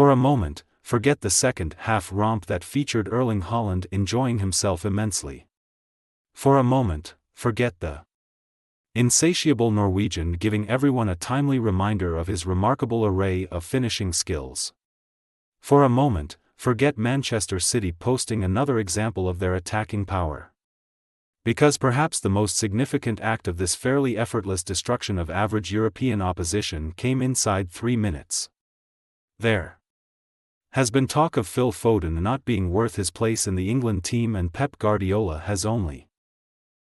For a moment, forget the second-half romp that featured Erling Haaland enjoying himself immensely. For a moment, forget the insatiable Norwegian giving everyone a timely reminder of his remarkable array of finishing skills. For a moment, forget Manchester City posting another example of their attacking power. Because perhaps the most significant act of this fairly effortless destruction of average European opposition came inside 3 minutes. There has been talk of Phil Foden not being worth his place in the England team, and Pep Guardiola has only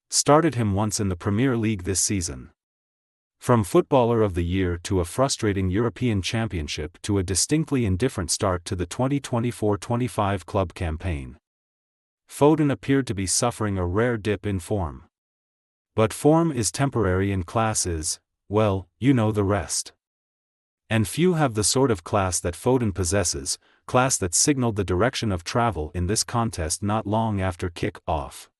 started him once in the Premier League this season. From Footballer of the Year to a frustrating European Championship to a distinctly indifferent start to the 2024-25 club campaign, Foden appeared to be suffering a rare dip in form. But form is temporary and class is, well, you know the rest. And few have the sort of class that Foden possesses, class that signaled the direction of travel in this contest not long after kick-off.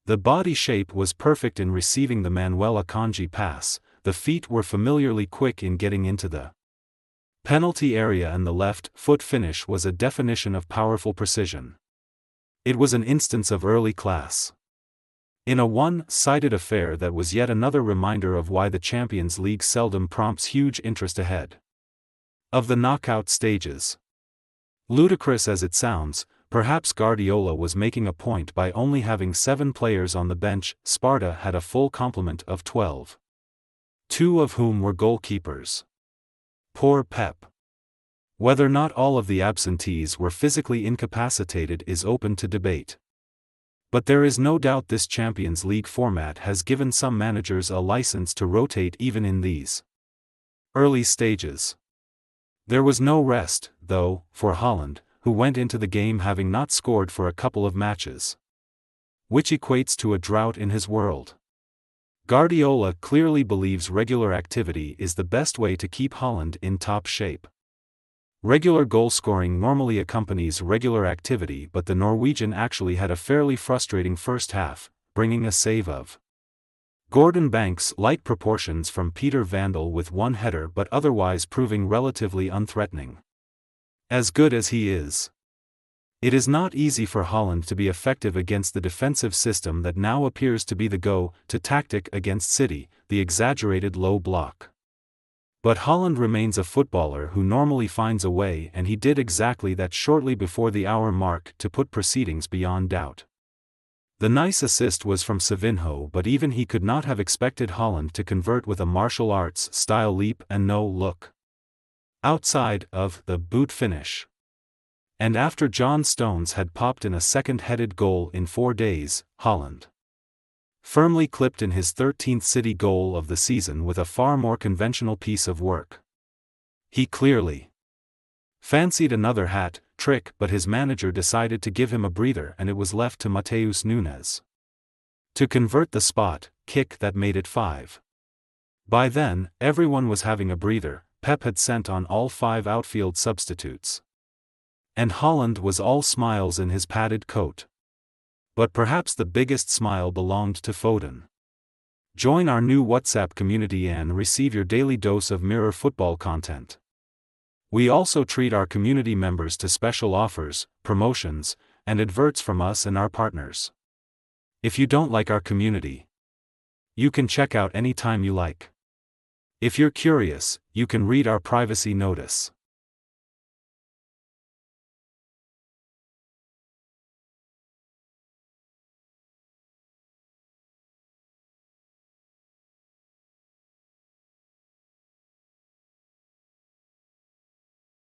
The body shape was perfect in receiving the Manuel Akanji pass, the feet were familiarly quick in getting into the penalty area, and the left foot finish was a definition of powerful precision. It was an instance of early class in a one-sided affair that was yet another reminder of why the Champions League seldom prompts huge interest ahead of the knockout stages. Ludicrous as it sounds, perhaps Guardiola was making a point by only having 7 players on the bench. Sparta had a full complement of 12. 2 of whom were goalkeepers. Poor Pep. Whether not all of the absentees were physically incapacitated is open to debate. But there is no doubt this Champions League format has given some managers a license to rotate even in these early stages. There was no rest, though, for Haaland, who went into the game having not scored for a couple of matches, which equates to a drought in his world. Guardiola clearly believes regular activity is the best way to keep Haaland in top shape. Regular goal scoring normally accompanies regular activity, but the Norwegian actually had a fairly frustrating first half, bringing a save of Gordon Banks-like proportions from Peter Vandal with 1 header, but otherwise proving relatively unthreatening. As good as he is, it is not easy for Haaland to be effective against the defensive system that now appears to be the go-to tactic against City, the exaggerated low block. But Haaland remains a footballer who normally finds a way, and he did exactly that shortly before the hour mark to put proceedings beyond doubt. The nice assist was from Savinho, but even he could not have expected Haaland to convert with a martial arts-style leap and no look outside of the boot finish. And after John Stones had popped in a second-headed goal in 4 days, Haaland firmly clipped in his 13th City goal of the season with a far more conventional piece of work. He clearly fancied another hat-trick, but his manager decided to give him a breather, and it was left to Matheus Nunes to convert the spot kick that made it 5. By then, everyone was having a breather. Pep had sent on all 5 outfield substitutes, and Haaland was all smiles in his padded coat. But perhaps the biggest smile belonged to Foden. Join our new WhatsApp community and receive your daily dose of Mirror football content. We also treat our community members to special offers, promotions, and adverts from us and our partners. If you don't like our community, you can check out anytime you like. If you're curious, you can read our privacy notice.